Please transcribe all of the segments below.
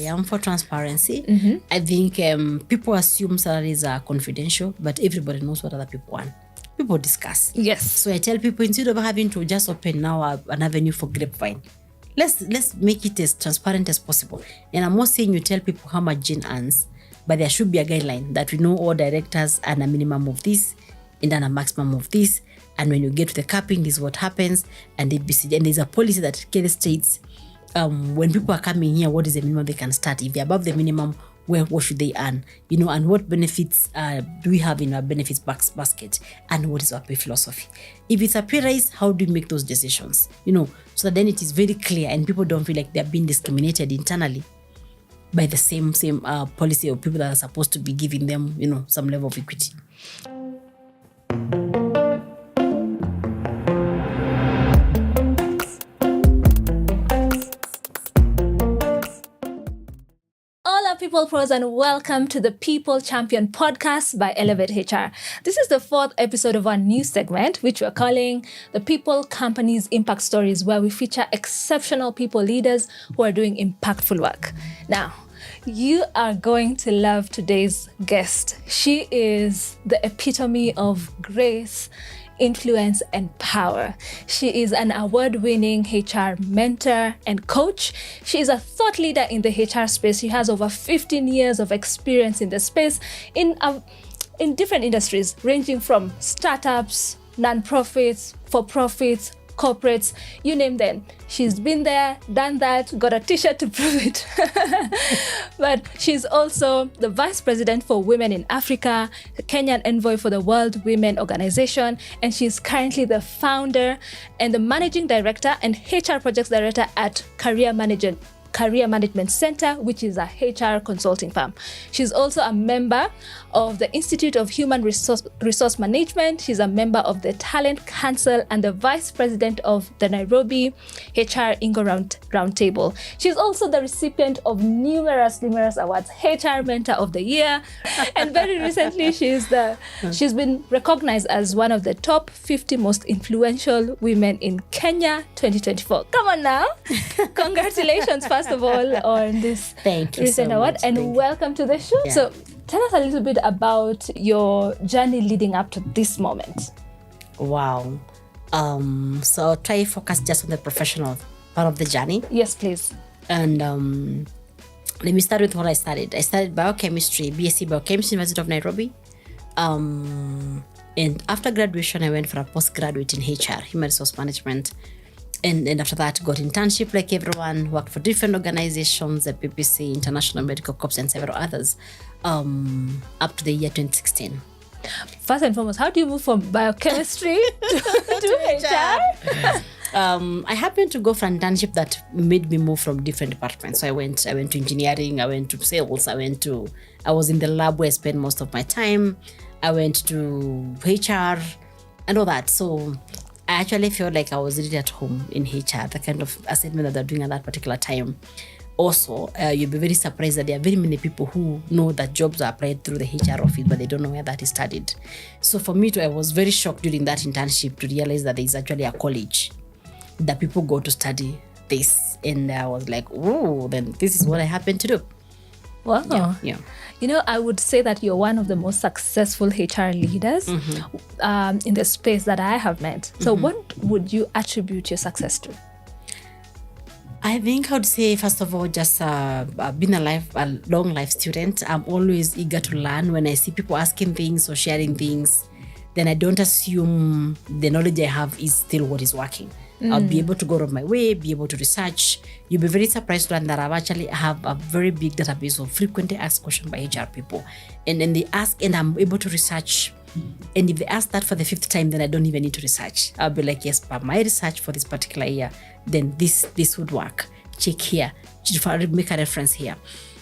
am for transparency. I think people assume salaries are confidential, but everybody knows what other people want. People discuss. Yes. So I tell people, instead of having to just open now an avenue for grapevine, let's make it as transparent as possible. And I'm not saying you tell people how much Jane earns, but there should be a guideline that we know all directors earn a minimum of this and then a maximum of this. And when you get to the capping, this is what happens. And there's a policy that clearly states when people are coming here, what is the minimum they can start? If they're above the minimum, what should they earn? And what benefits do we have in our benefits basket? And what is our pay philosophy? If it's a pay rise, how do we make those decisions? So that then it is very clear and people don't feel like they're being discriminated internally by the same policy of people that are supposed to be giving them, some level of equity. People pros, and welcome to the People Champion podcast by Elevate HR. This is the 4th episode of our new segment, which we're calling the People Companies Impact Stories, where we feature exceptional people leaders who are doing impactful work. Now, you are going to love today's guest. She is the epitome of grace, influence, and power. She is an award-winning HR mentor and coach. She is a thought leader in the HR space. She has over 15 years of experience in the space in different industries, ranging from startups, non-profits, for-profits, corporates, you name them. She's been there, done that, got a t-shirt to prove it. But she's also the Vice President for Women in Africa, the Kenyan Envoy for the World Women Organization, and she's currently the founder and the Managing Director and HR Projects Director at Career Management Center, which is a HR consulting firm. She's also a member of the Institute of Human Resource Management. She's a member of the Talent Council and the Vice President of the Nairobi HR Ingo Roundtable. She's also the recipient of numerous awards, HR Mentor of the Year, and very recently she's been recognized as one of the top 50 most influential women in Kenya 2024. Come on now. Congratulations, first of all, on this recent award, and welcome to the show. Yeah. So tell us a little bit about your journey leading up to this moment. Wow. So I'll try to focus just on the professional part of the journey. Yes, please. And let me start with what I studied. I studied biochemistry, BSc Biochemistry, University of Nairobi. And after graduation, I went for a postgraduate in HR, Human Resource Management. And after that, got internship like everyone, worked for different organizations, the PPC, International Medical Corps, and several others, up to the year 2016. First and foremost, how do you move from biochemistry to HR? I happened to go for an internship that made me move from different departments. So I went to engineering, I went to sales, I was in the lab where I spent most of my time. I went to HR and all that. So I actually felt like I was really at home in HR, the kind of assignment that they're doing at that particular time. Also, you'll be very surprised that there are very many people who know that jobs are applied through the HR office, but they don't know where that is studied. So for me, I was very shocked during that internship to realize that there's actually a college that people go to study this. And I was like, oh, then this is what I happen to do. Wow. Yeah. I would say that you're one of the most successful HR leaders in the space that I have met. So what would you attribute your success to? I think I would say, first of all, just being a long life student. I'm always eager to learn. When I see people asking things or sharing things, then I don't assume the knowledge I have is still what is working. I'll be able to go out of my way, be able to research. You'll be very surprised to learn that I've actually have a very big database of frequently asked questions by HR people. And then they ask and I'm able to research. And if they ask that for the 5th time, then I don't even need to research. I'll be like, yes, but my research for this particular year, then this would work. Check here, make a reference here.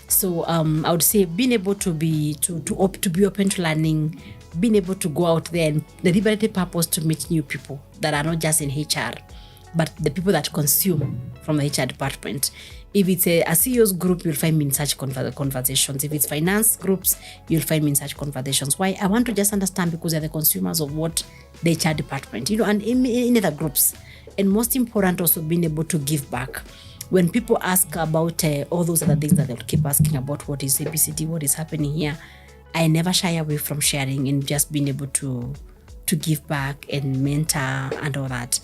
So I would say being able to be open to learning, being able to go out there and the liberated purpose to meet new people that are not just in HR, but the people that consume from the HR department. If it's a CEO's group, you'll find me in such conversations. If it's finance groups, you'll find me in such conversations. Why? I want to just understand, because they're the consumers of what the HR department, and in other groups. And most important, also being able to give back. when people ask about all those other things that they'll keep asking about, what is ABCD, what is happening here, I never shy away from sharing and just being able to give back and mentor and all that.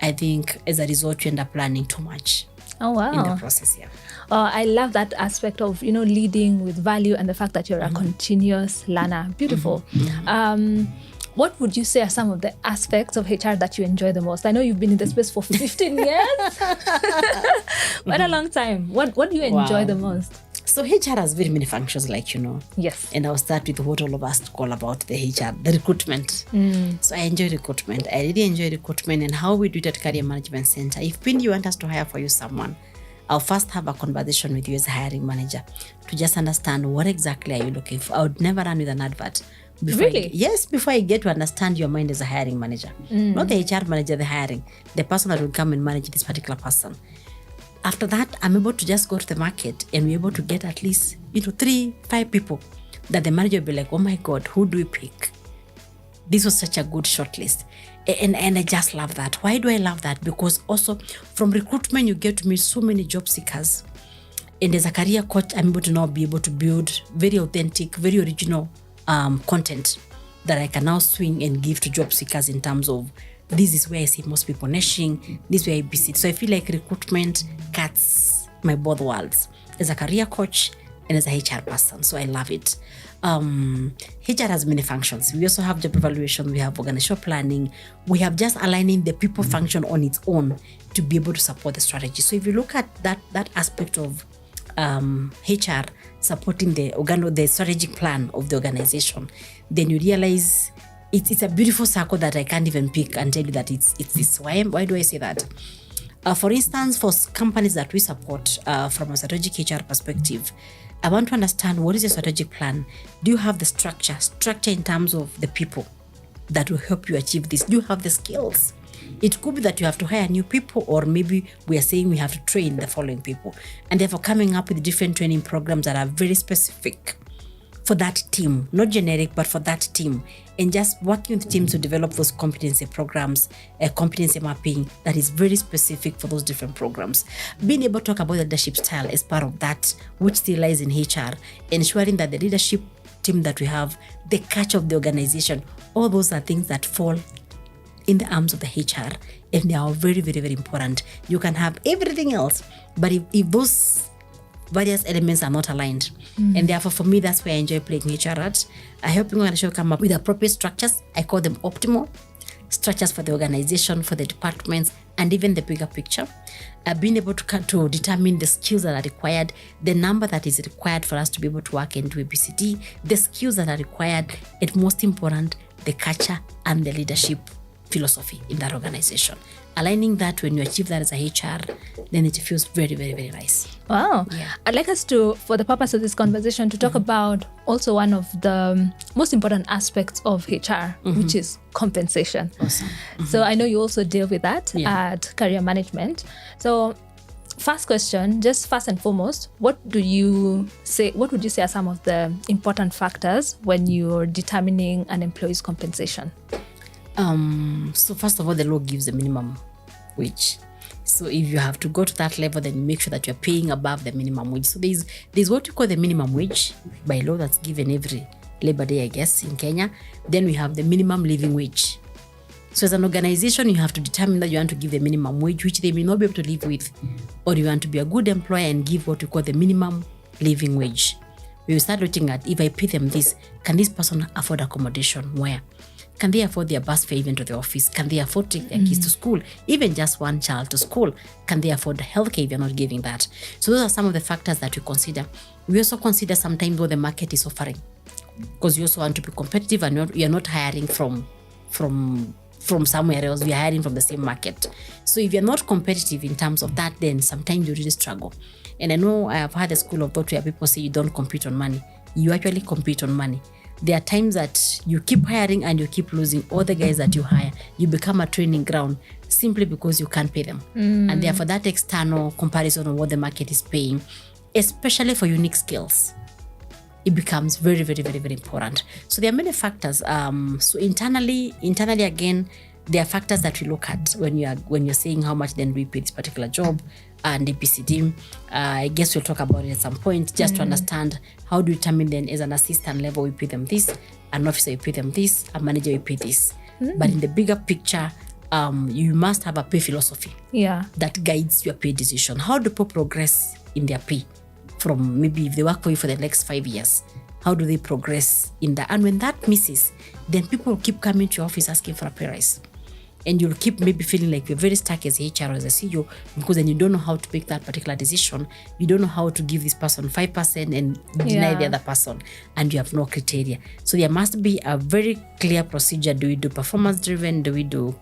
I think as a result, you end up learning too much. Oh, wow. In the process, yeah. I love that aspect of, leading with value and the fact that you're a continuous learner. Beautiful. What would you say are some of the aspects of HR that you enjoy the most? I know you've been in the space for 15 years. What a long time. What do you enjoy the most? So HR has very many functions, like, Yes. And I'll start with what all of us call about the HR, the recruitment. So I enjoy recruitment. I really enjoy recruitment and how we do it at Career Management Center. If you want us to hire for you someone, I'll first have a conversation with you as a hiring manager to just understand what exactly are you looking for. I would never run with an advert. Really? Before I get to understand your mind as a hiring manager. Not the HR manager, the hiring. The person that will come and manage this particular person. After that, I'm able to just go to the market and be able to get at least 3-5 people that the manager will be like, oh my God, who do we pick? This was such a good shortlist. And I just love that. Why do I love that? Because also from recruitment, you get to meet so many job seekers. And as a career coach, I'm able to now be able to build very authentic, very original content that I can now swing and give to job seekers in terms of this is where I see most people nashing, this is where I visit. So I feel like recruitment cuts my both worlds as a career coach and as a HR person. So I love it. HR has many functions. We also have job evaluation, we have organizational planning, we have just aligning the people function on its own to be able to support the strategy. So if you look at that aspect of HR supporting the strategic plan of the organization, then you realize it's a beautiful circle that I can't even pick and tell you that it's this. Why do I say that? For instance, for companies that we support from a strategic HR perspective, I want to understand what is your strategic plan. Do you have the structure in terms of the people that will help you achieve this? Do you have the skills? It could be that you have to hire new people, or maybe we are saying we have to train the following people, and therefore coming up with different training programs that are very specific for that team, not generic, but for that team, and just working with teams to develop those competency programs, competency mapping that is very specific for those different programs. Being able to talk about the leadership style as part of that, which still lies in HR, ensuring that the leadership team that we have, the culture of the organization, all those are things that fall in the arms of the HR, and they are very, very, very important. You can have everything else, but if those various elements are not aligned, and therefore for me, that's where I enjoy playing HR at. I help the organization come up with appropriate structures. I call them optimal structures for the organization, for the departments, and even the bigger picture. Being able to determine the skills that are required, the number that is required for us to be able to work and do ABCD, the skills that are required, and most important, the culture and the leadership philosophy in that organization. Aligning that, when you achieve that as a HR, then it feels very, very, very nice. Wow. Yeah. I'd like us to, for the purpose of this conversation, to talk about also one of the most important aspects of HR, which is compensation. Awesome. So I know you also deal with that at Career Management. So first question, just first and foremost, what would you say are some of the important factors when you're determining an employee's compensation? So first of all, the law gives a minimum wage. So if you have to go to that level, then make sure that you're paying above the minimum wage. So there's what you call the minimum wage by law that's given every Labor Day, I guess, in Kenya. Then we have the minimum living wage. So as an organization, you have to determine that you want to give the minimum wage, which they may not be able to live with, or you want to be a good employer and give what you call the minimum living wage. We will start looking at, if I pay them this, can this person afford accommodation? Where? Can they afford their bus fare even to the office? Can they afford to take their kids to school? Even just one child to school? Can they afford healthcare if you're not giving that? So those are some of the factors that we consider. We also consider sometimes what the market is offering, because you also want to be competitive, and you're not hiring from somewhere else. We are hiring from the same market. So if you're not competitive in terms of that, then sometimes you really struggle. And I know I have had a school of thought where people say you don't compete on money. You actually compete on money. There are times that you keep hiring and you keep losing all the guys that you hire. You become a training ground simply because you can't pay them. And therefore that external comparison of what the market is paying, especially for unique skills, it becomes very, very, very, very important. So there are many factors. So internally again, there are factors that we look at when you're saying how much then do we pay this particular job and ABCD. I guess we'll talk about it at some point, just to understand how do you determine then as an assistant level we pay them this, an officer we pay them this, a manager we pay this. But in the bigger picture, you must have a pay philosophy that guides your pay decision. How do people progress in their pay from maybe if they work for you for the next 5 years? How do they progress in that? And when that misses, then people will keep coming to your office asking for a pay rise. And you'll keep maybe feeling like you're very stuck as a HR or as a CEO, because then you don't know how to make that particular decision. You don't know how to give this person 5% and deny the other person, and you have no criteria. So there must be a very clear procedure. Do we do performance driven? Do we do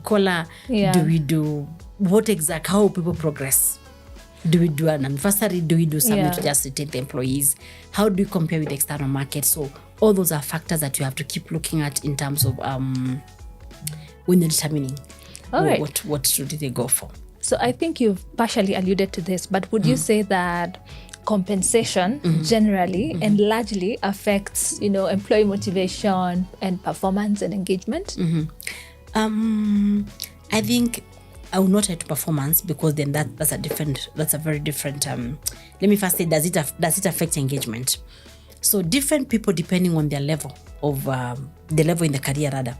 collar? Do we do what exact? How people progress? Do we do an anniversary? Do we do something to just retain the employees? How do you compare with the external market? So all those are factors that you have to keep looking at in terms of when you're determining what should they go for. So I think you've partially alluded to this, but would you say that compensation generally and largely affects, employee motivation and performance and engagement? I think I will not tie to performance, because then that's a very different. Let me first say, does it affect engagement? So different people, depending on their level of the level in the career rather.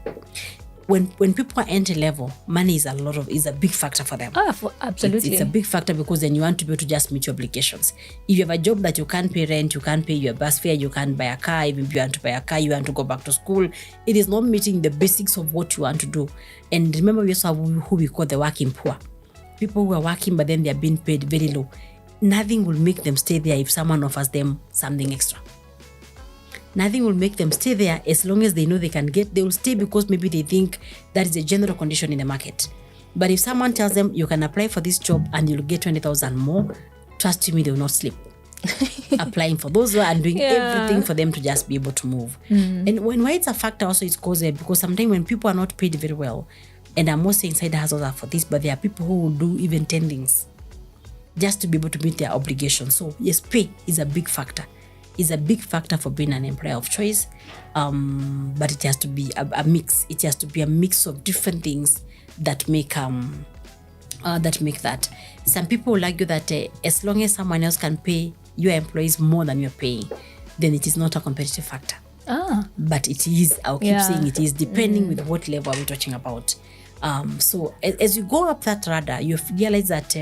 When people are entry level, money is a big factor for them. Absolutely. It's a big factor, because then you want to be able to just meet your obligations. If you have a job that you can't pay rent, you can't pay your bus fare, you can't buy a car, even if you want to buy a car, you want to go back to school, it is not meeting the basics of what you want to do. And remember, we also have who we call the working poor. People who are working, but then they are being paid very low. Nothing will make them stay there if someone offers them something extra. Nothing will make them stay there. As long as they know they will stay, because maybe they think that is a general condition in the market. But if someone tells them you can apply for this job and you'll get 20,000 more, trust me, they will not sleep. Applying for those and doing everything for them to just be able to move. And why it's a factor also is because sometimes when people are not paid very well, and I'm not saying side hustles are for this, but there are people who will do even 10 things just to be able to meet their obligations. So yes, pay is a big factor. Is a big factor for being an employer of choice, but it has to be a mix. It has to be a mix of different things that make that. Some people will argue that as long as someone else can pay your employees more than you're paying, then it is not a competitive factor. But it is. I'll keep saying it is, depending with what level are we talking about. So as you go up that ladder, you realize that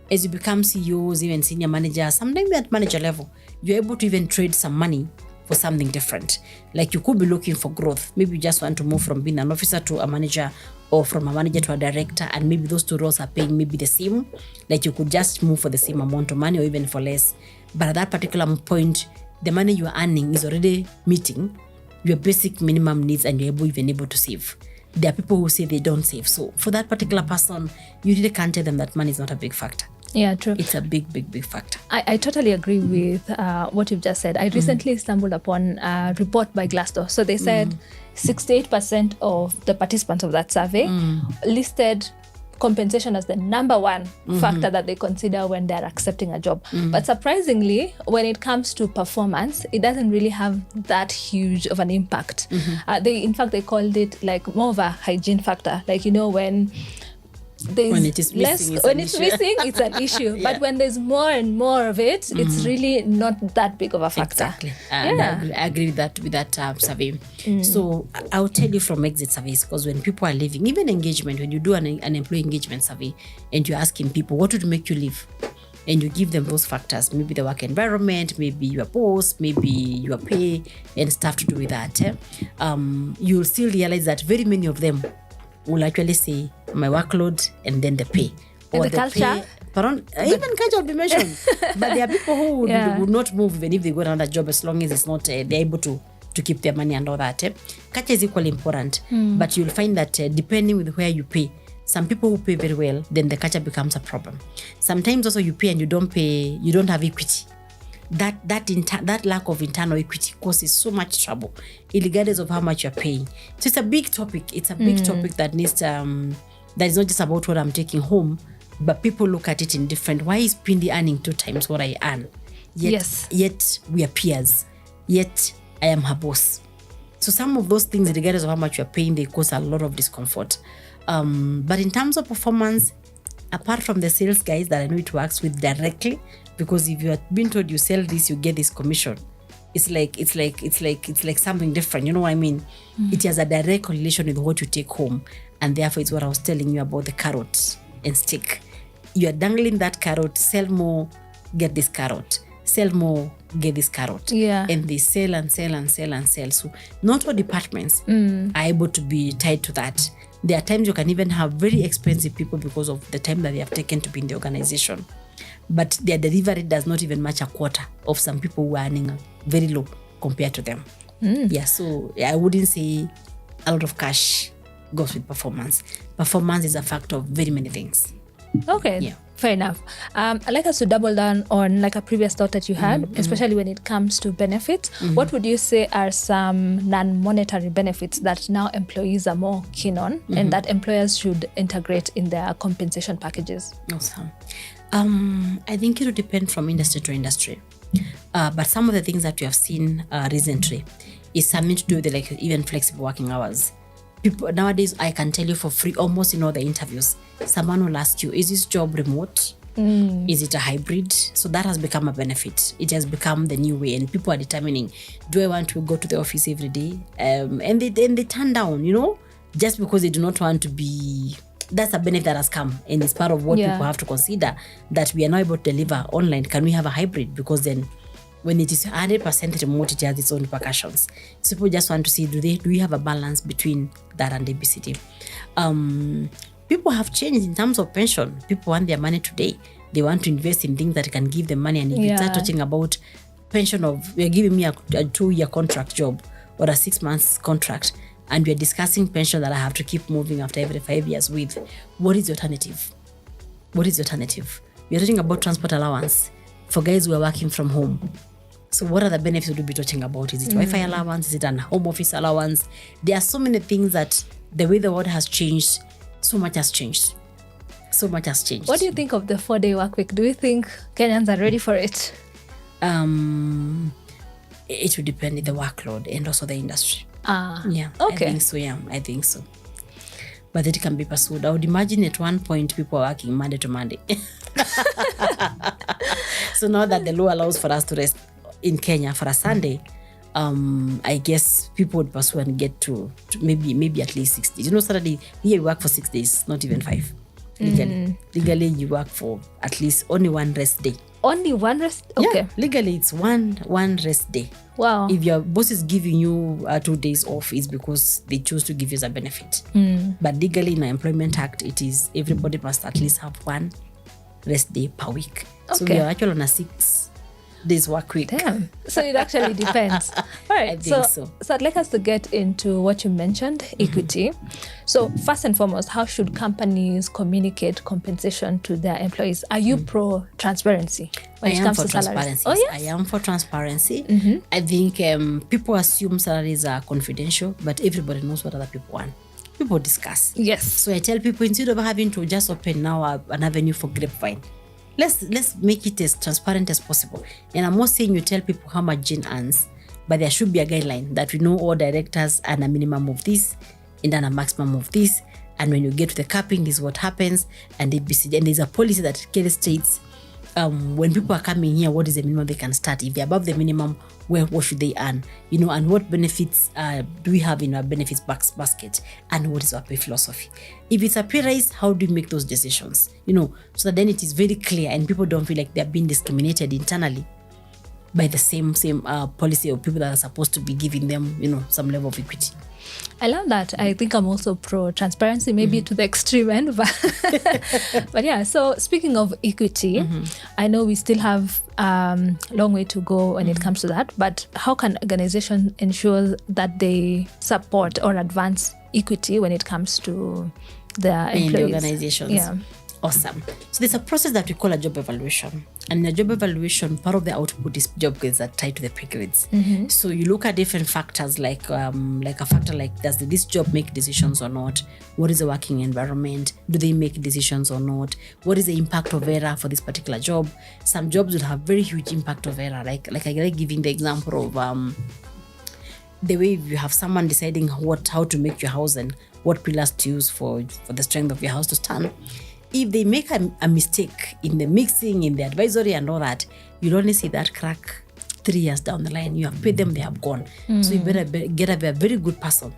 as you become CEOs, even senior managers, sometimes at manager level, you're able to even trade some money for something different. Like you could be looking for growth. Maybe you just want to move from being an officer to a manager, or from a manager to a director, and maybe those two roles are paying maybe the same. Like you could just move for the same amount of money or even for less. But at that particular point, the money you are earning is already meeting your basic minimum needs, and you're even able to save. There are people who say they don't save. So for that particular person, you really can't tell them that money is not a big factor. Yeah, true. It's a big factor. I totally agree with what you've just said. I recently stumbled upon a report by Glassdoor. So they said 68% of the participants of that survey listed compensation as the number one factor that they consider when they're accepting a job. But surprisingly, when it comes to performance, it doesn't really have that huge of an impact. In fact, they called it like more of a hygiene factor. Like, when it is missing, it's an issue. But when there's more and more of it, it's really not that big of a factor. Exactly. And I agree with that survey. So I'll tell you from exit surveys, because when people are leaving, even engagement, when you do an employee engagement survey and you're asking people, what would make you leave? And you give them those factors, maybe the work environment, maybe your boss, maybe your pay and stuff to do with that. You'll still realize that very many of them will actually say my workload and then the pay. Or the culture. Even culture will be mentioned. But there are people who would not move even if they go another job, as long as it's not they're able to keep their money and all that. Culture is equally important. But you'll find that depending with where you pay, some people who pay very well, then the culture becomes a problem. Sometimes also you pay and you don't have equity. That lack of internal equity causes so much trouble, regardless of how much you're paying. So it's a big topic. It's a big topic that needs that is not just about what I'm taking home, but people look at it in different. Why is Pindi earning 2 times what I earn? Yet we are peers. Yet I am her boss. So some of those things, regardless of how much you're paying, they cause a lot of discomfort. But in terms of performance, apart from the sales guys that I know it works with directly, because if you are being told you sell this, you get this commission. It's like something different. You know what I mean? It has a direct correlation with what you take home, and therefore it's what I was telling you about the carrot and stick. You are dangling that carrot, sell more, get this carrot. Sell more, get this carrot. Yeah. And they sell and sell and sell and sell. So not all departments are able to be tied to that. There are times you can even have very expensive people because of the time that they have taken to be in the organization. But their delivery does not even match a quarter of some people who are earning very low compared to them. Yeah, so I wouldn't say a lot of cash goes with performance. Performance is a factor of very many things. Okay. Yeah. Fair enough. I'd like us to double down on like a previous thought that you had, especially when it comes to benefits. What would you say are some non-monetary benefits that now employees are more keen on and that employers should integrate in their compensation packages? Awesome. I think it will depend from industry to industry. But some of the things that we have seen recently is something to do with like even flexible working hours. People nowadays, I can tell you for free, almost in all the interviews, someone will ask you, is this job remote? Is it a hybrid? So that has become a benefit. It has become the new way, and people are determining, do I want to go to the office every day? And they turn down, just because they do not want to be. That's a benefit that has come, and it's part of what people have to consider, that we are now able to deliver online. Can we have a hybrid? Because then when it is 100% remote, it has its own repercussions. So people just want to see, do we have a balance between that and ABCD? People have changed in terms of pension. People want their money today. They want to invest in things that can give them money. And if you start talking about pension of, you're giving me a 2-year contract job or a 6 months contract, and we're discussing pension that I have to keep moving after every 5 years with, what is the alternative? What is the alternative? We're talking about transport allowance for guys who are working from home. So what are the benefits we'll be talking about? Is it Wi-Fi allowance? Is it an home office allowance? There are so many things that the way the world has changed, so much has changed. So much has changed. What do you think of the 4-day work week? Do you think Kenyans are ready for it? It will depend on the workload and also the industry. Yeah. Okay. I think so. But it can be pursued. I would imagine at one point people are working Monday to Monday. So now that the law allows for us to rest in Kenya for a Sunday, I guess people would pursue and get to maybe at least 6 days. Saturday, here you work for 6 days, not even 5. Legally, you work for at least only one rest day. Only one rest? Okay. Yeah, legally, it's one rest day. Wow. If your boss is giving you 2 days off, it's because they choose to give you as a benefit. But legally, in the Employment Act, it is everybody must at least have one rest day per week. So we are actually on a 6 days work week. Damn. So it actually depends. All right. I think so. So I'd like us to get into what you mentioned, equity. So first and foremost, how should companies communicate compensation to their employees? Are you pro transparency when it comes to salaries? Oh, yes? I am for transparency. I think people assume salaries are confidential, but everybody knows what other people want. People discuss. Yes. So I tell people, instead of having to just open now an avenue for grapevine, let's make it as transparent as possible. And I'm not saying you tell people how much Jane earns, but there should be a guideline that we know all directors earn a minimum of this and then a maximum of this. And when you get to the capping, this is what happens. And there's a policy that clearly states when people are coming here, what is the minimum they can start? If they're above the minimum, what should they earn? And what benefits do we have in our benefits basket? And what is our pay philosophy? If it's a pay raise, how do we make those decisions? So that then it is very clear and people don't feel like they're being discriminated internally by the same policy of people that are supposed to be giving them, some level of equity. I love that. I think I'm also pro transparency, maybe to the extreme end, but yeah. So speaking of equity, I know we still have long way to go when it comes to that. But how can organizations ensure that they support or advance equity when it comes to their employees? In the organizations. Yeah. Awesome. So there's a process that we call a job evaluation. And in a job evaluation, part of the output is job grades that tie to the pay grades. So you look at different factors like a factor like, does this job make decisions or not? What is the working environment? Do they make decisions or not? What is the impact of error for this particular job? Some jobs will have very huge impact of error. Like I like giving the example of the way you have someone deciding how to make your house and what pillars to use for the strength of your house to stand. If they make a mistake in the mixing, in the advisory and all that, you'll only see that crack 3 years down the line. You have paid them, they have gone. So you better get a very good person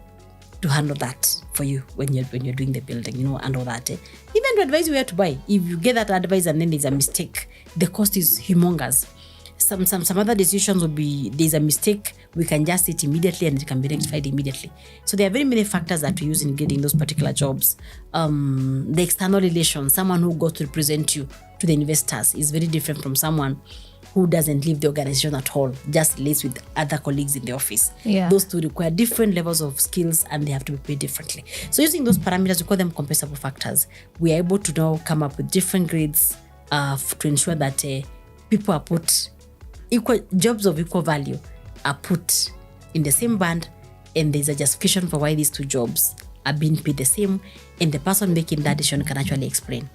to handle that for you when you're doing the building, and all that. Even to advise you where to buy. If you get that advice and then there's a mistake, the cost is humongous. Some other decisions will be, there's a mistake, we can just see it immediately and it can be rectified immediately. So there are very many factors that we use in getting those particular jobs. The external relations, someone who goes to represent you to the investors is very different from someone who doesn't leave the organization at all, just lives with other colleagues in the office. Yeah. Those two require different levels of skills and they have to be paid differently. So using those parameters, we call them compensable factors. We are able to now come up with different grades to ensure that people are put, jobs of equal value are put in the same band, and there's a justification for why these two jobs are being paid the same, and the person making that decision can actually explain.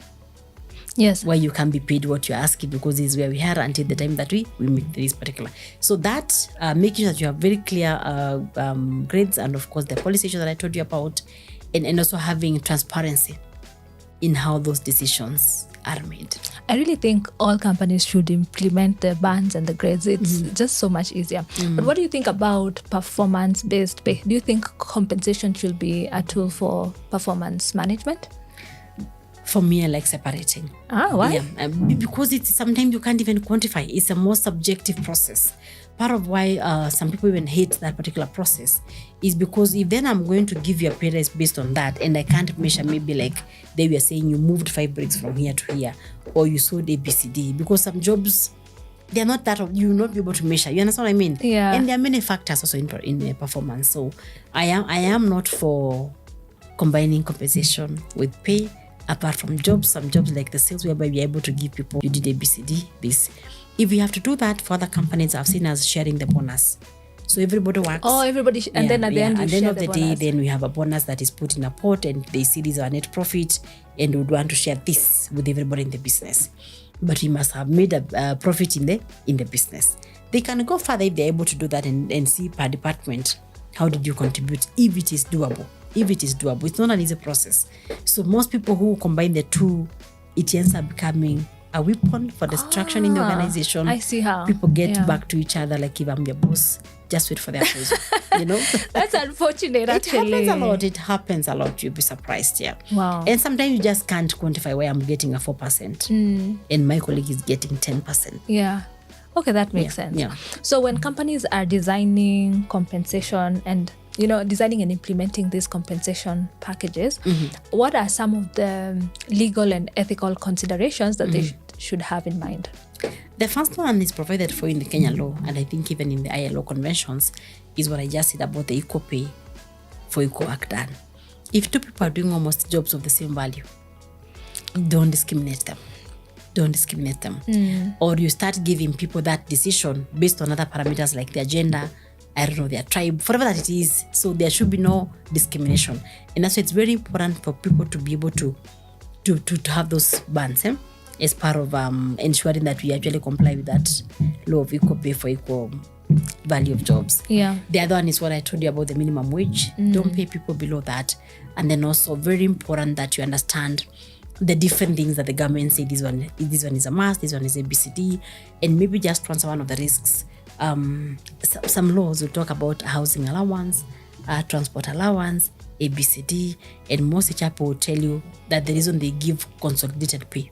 Yes. Why you can be paid what you're asking, because this is where we are until the time that we make this particular. So that making sure that you have very clear grades, and of course the policy issues that I told you about, and also having transparency in how those decisions are made. I really think all companies should implement the bands and the grades. It's just so much easier. But what do you think about performance-based pay? Do you think compensation should be a tool for performance management? For me, I like separating. Why? Yeah, because it's sometimes you can't even quantify. It's a more subjective process. Part of why some people even hate that particular process is because if then I'm going to give you a pay raise based on that, and I can't measure, maybe like they were saying you moved 5 bricks from here to here, or you sold ABCD, because some jobs, they're not that, you will not be able to measure. You understand what I mean? Yeah. And there are many factors also in the performance. So I am not for combining compensation with pay. Apart from jobs, some jobs like the sales, whereby we're able to give people, you did ABCD, this. If we have to do that for other companies, I've seen us sharing the bonus. So everybody works. Oh, everybody, and then at the end, at the end of the the day, then we have a bonus that is put in a pot, and they see this is our net profit, and would want to share this with everybody in the business. But we must have made a profit in the business. They can go further if they're able to do that and see per department, how did you contribute, if it is doable. If it is doable, it's not an easy process. So most people who combine the two, it ends up becoming a weapon for destruction in the organization. I see how. People get back to each other, like if I'm your boss, just wait for their appraisal. That's unfortunate, actually. It happens a lot. You'll be surprised, yeah. Wow. And sometimes you just can't quantify why I'm getting a 4% and my colleague is getting 10%. Yeah. Okay, that makes sense. Yeah. So when companies are designing compensation and designing and implementing these compensation packages, what are some of the legal and ethical considerations that they should have in mind? The first one is provided for in the Kenya law, and I think even in the ILO conventions, is what I just said about the equal pay for equal work done. If two people are doing almost jobs of the same value, don't discriminate them. Don't discriminate them. Or you start giving people that decision based on other parameters like their gender, I don't know, their tribe, whatever that it is. So there should be no discrimination. And that's why it's very important for people to be able to have those bans as part of ensuring that we actually comply with that law of equal pay for equal value of jobs. Yeah. The other one is what I told you about the minimum wage. Don't pay people below that. And then also very important that you understand the different things that the government say, this one is a must, this one is ABCD, and maybe just answer one of the risks. Some laws will talk about housing allowance, transport allowance, ABCD, and most HR will tell you that the reason they give consolidated pay,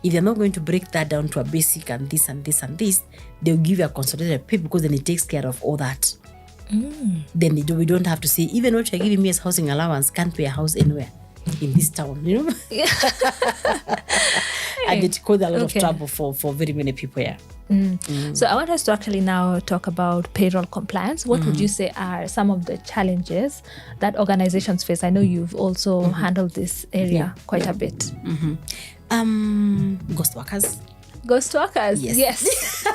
if they're not going to break that down to a basic and this and this and this, they'll give you a consolidated pay because then it takes care of all that. Then we don't have to say, even what you're giving me as housing allowance, can't pay a house anywhere in this town, Yeah. And it caused a lot of trouble for very many people here. So I want us to actually now talk about payroll compliance. What would you say are some of the challenges that organizations face? I know you've also handled this area quite a bit. Ghost workers. Ghost workers? Yes.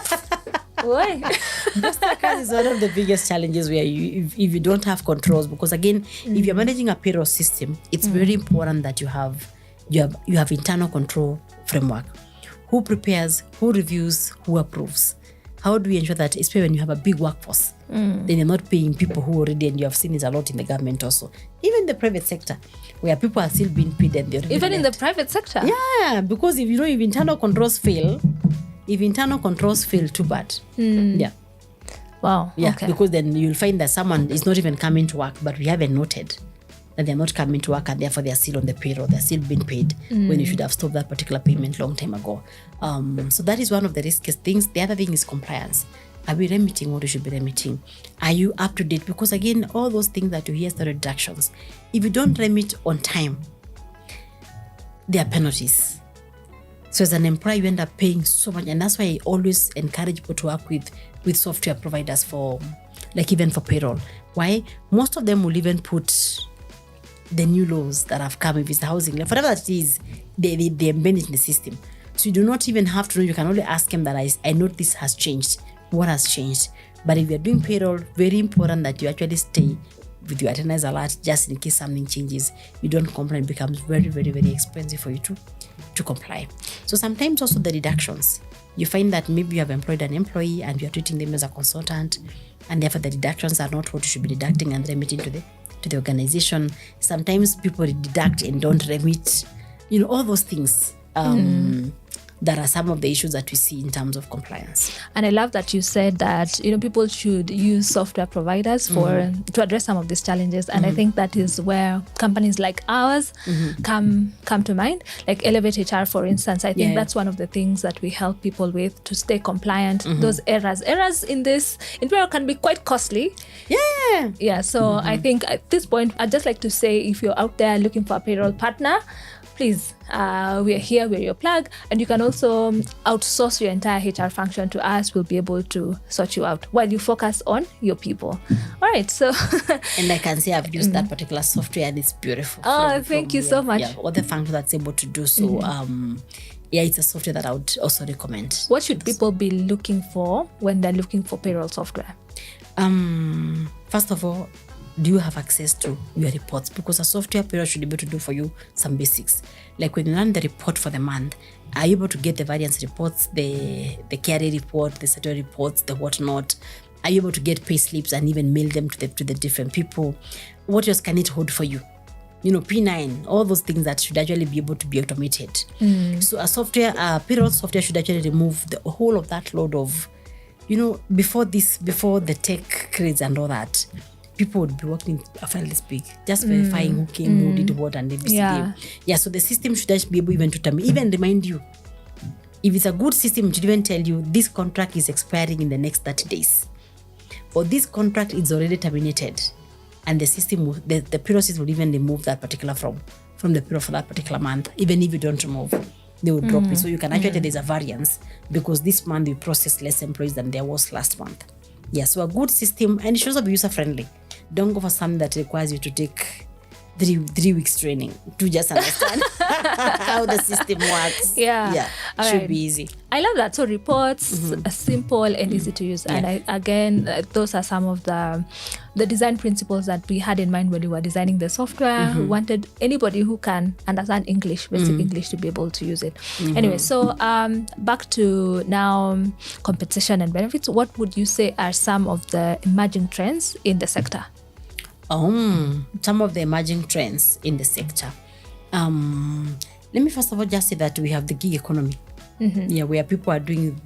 Why? Ghost workers is one of the biggest challenges where if you don't have controls, because again, if you're managing a payroll system, it's very important that you have internal control framework. Who prepares, who reviews, who approves. how do we ensure that, especially when you have a big workforce, then you're not paying people who already, and you have seen it a lot in the government also, even the private sector, where people are still being paid and they're even in the private sector. Yeah, because if internal controls fail, too bad. Yeah. Wow. Yeah, Okay. because then you'll find that someone is not even coming to work, but we haven't noted that they're not coming to work, and therefore they're still on the payroll, they're still being paid when you should have stopped that particular payment long time ago. So that is one of the riskiest things. The other thing is compliance. Are we remitting what we should be remitting? Are you up to date? Because again, all those things that you hear, the reductions, if you don't remit on time, there are penalties. So as an employer, you end up paying so much, and that's why I always encourage people to work with software providers for, like, even for payroll. Why? Most of them will even put the new laws that have come, if it's the housing, like whatever that is, they embed it in the system. So you do not even have to know. You can only ask them that I know this has changed. What has changed? But if you're doing payroll, very important that you actually stay with your attendance alert, just in case something changes. You don't complain. It becomes very, very, very expensive for you to comply. So sometimes also the deductions. You find that maybe you have employed an employee and you're treating them as a consultant, and therefore the deductions are not what you should be deducting and remitting to the organization. Sometimes people deduct and don't remit. All those things. That are some of the issues that we see in terms of compliance. And I love that you said that people should use software providers to address some of these challenges. And I think that is where companies like ours come to mind. Like Elevate HR, for instance, I think that's one of the things that we help people with to stay compliant. Those errors in payroll can be quite costly. Yeah. So I think at this point, I'd just like to say, if you're out there looking for a payroll partner, please, we are here, we're your plug, and you can also outsource your entire HR function to us. We'll be able to sort you out while you focus on your people. All right, so... And I can say I've used that particular software, and it's beautiful. Thank you so much. Yeah, all the functions that's able to do so. It's a software that I would also recommend. What should people be looking for when they're looking for payroll software? First of all, do you have access to your reports? Because a software payroll should be able to do for you some basics. Like when you run the report for the month, are you able to get the variance reports, the carry report, the statutory reports, the whatnot? Are you able to get pay slips and even mail them to the different people? What else can it hold for you? P9, all those things that should actually be able to be automated. So a payroll software should actually remove the whole of that load of, before the tech craze and all that, people would be working a file this big, just verifying who came, who did what, and ABCD. Yeah, so the system should actually be able even to even remind you. If it's a good system, it should even tell you this contract is expiring in the next 30 days. Or this contract is already terminated. And the system, the payroll system will even remove that particular from the payroll for that particular month. Even if you don't remove, they will drop it. So you can actually, there's a variance because this month you processed less employees than there was last month. Yeah, so a good system, and it should also be user-friendly. Don't go for something that requires you to take 3 weeks training to just understand how the system works. Yeah. Should be easy. I love that. So reports are simple and easy to use. And those are some of the design principles that we had in mind when we were designing the software. We wanted anybody who can understand English, basic English, to be able to use it. Anyway, so back to now compensation and benefits. What would you say are some of the emerging trends in the sector? Some of the emerging trends in the sector. Let me first of all just say that we have the gig economy. Where people are doing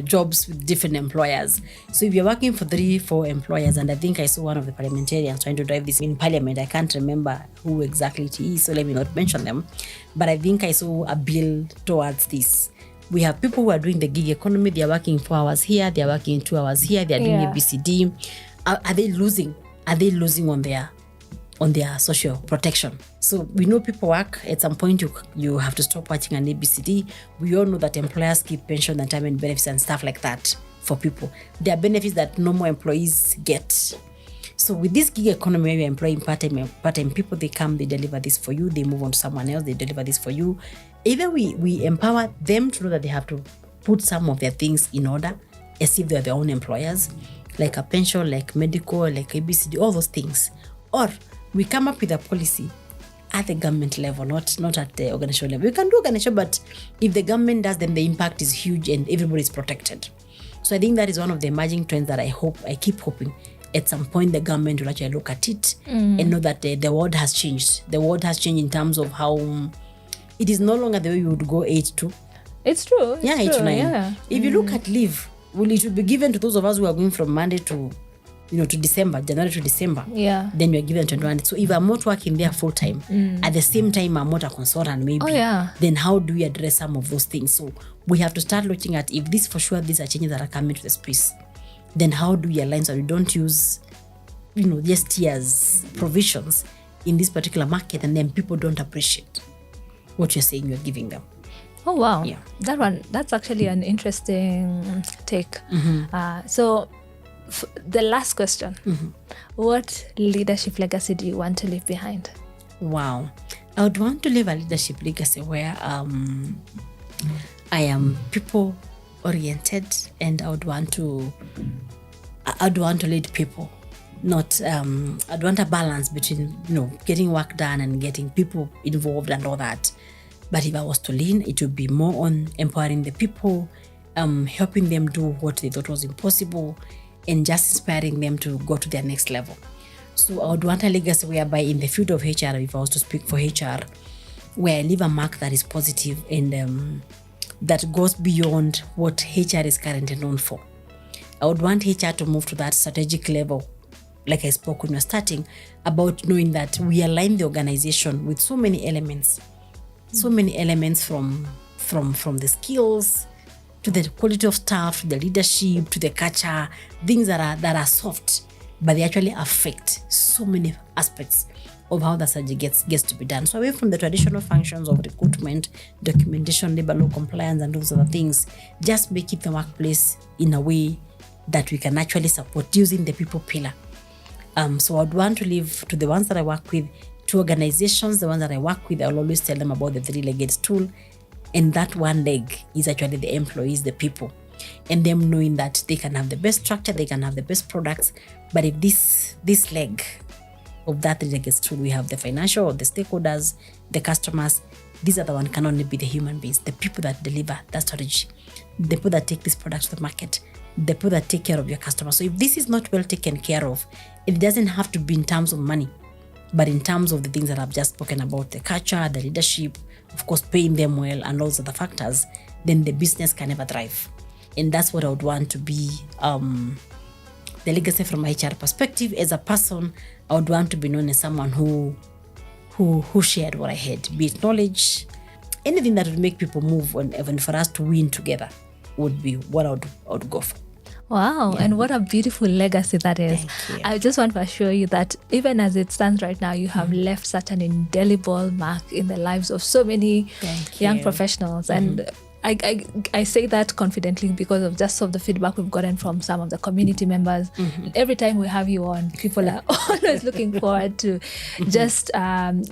jobs with different employers. So if you're working for 3-4 employers, and I think I saw one of the parliamentarians trying to drive this in parliament, I can't remember who exactly it is, so let me not mention them, but I think I saw a bill towards this. We have people who are doing the gig economy. They're working 4 hours here, they're working 2 hours here, they're doing ABCD. Are they losing? Are they losing on their social protection? So we know people work. At some point, you have to stop watching an ABCD. We all know that employers keep pension and retirement benefits and stuff like that for people. There are benefits that normal employees get. So with this gig economy, where you're employing part-time people, they come, they deliver this for you, they move on to someone else, they deliver this for you. Either we empower them to know that they have to put some of their things in order as if they're their own employers, like a pension, like medical, like ABCD, all those things. Or we come up with a policy at the government level, not at the organizational level. We can do organization, but if the government does, then the impact is huge and everybody is protected. So I think that is one of the emerging trends that I keep hoping at some point the government will actually look at it and know that the world has changed. The world has changed in terms of how it is no longer the way you would go 8-2. It's true. Yeah, it's 8-9. Yeah. If you look at leave, it will be given to those of us who are going from Monday to December, January to December. Yeah. Then you're given 21. So if I'm not working there full time, at the same time I'm not a consultant maybe, then how do we address some of those things? So we have to start looking at, if this for sure, these are changes that are coming to the space, then how do we align so we don't use, just years provisions in this particular market and then people don't appreciate what you're saying you're giving them. Oh, wow. Yeah. That's actually an interesting take. So the last question, what leadership legacy do you want to leave behind? Wow. I would want to leave a leadership legacy where I am people oriented, and I would want to lead people. Not I'd want a balance between getting work done and getting people involved and all that. But if I was to lean, it would be more on empowering the people, helping them do what they thought was impossible, and just inspiring them to go to their next level. So I would want a legacy whereby in the field of HR, if I was to speak for HR, where I leave a mark that is positive and that goes beyond what HR is currently known for. I would want HR to move to that strategic level, like I spoke when we were starting, about knowing that we align the organization with so many elements from the skills to the quality of staff, to the leadership, to the culture, things that are soft, but they actually affect so many aspects of how the surgery gets to be done. So away from the traditional functions of recruitment, documentation, labor law compliance, and those other things, just make it the workplace in a way that we can actually support using the people pillar. So I'd want to leave to the ones that I work with, to organizations, the ones that I work with, I'll always tell them about the three-legged stool. And that one leg is actually the employees, the people. And them knowing that they can have the best structure, they can have the best products. But if this leg of that three-legged stool, we have the financial, the stakeholders, the customers, these are the one can only be the human beings, the people that deliver that strategy, the people that take this product to the market, the people that take care of your customers. So if this is not well taken care of, it doesn't have to be in terms of money, but in terms of the things that I've just spoken about, the culture, the leadership, of course, paying them well, and those other factors, then the business can never thrive. And that's what I would want to be the legacy from my HR perspective. As a person, I would want to be known as someone who shared what I had, be it knowledge, anything that would make people move, and for us to win together would be what I would go for. Wow, yeah. And what a beautiful legacy that is. Thank you. I just want to assure you that even as it stands right now, you have left such an indelible mark in the lives of so many young professionals. And I say that confidently because of just of the feedback we've gotten from some of the community members. Every time we have you on, people are always looking forward to just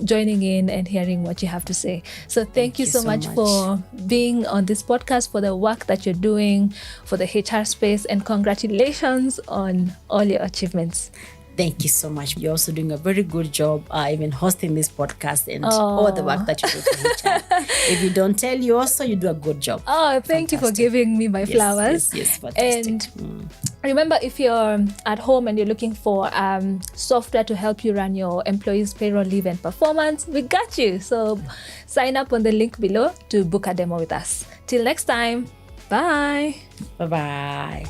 joining in and hearing what you have to say. So thank you so much for being on this podcast, for the work that you're doing for the HR space, and congratulations on all your achievements. Thank you so much. You're also doing a very good job even hosting this podcast and all the work that you do for HR. If you don't tell you also, you do a good job. Oh, thank you for giving me my flowers. Yes, fantastic. And remember, if you're at home and you're looking for software to help you run your employees' payroll, leave, and performance, we got you. So sign up on the link below to book a demo with us. Till next time, bye. Bye-bye.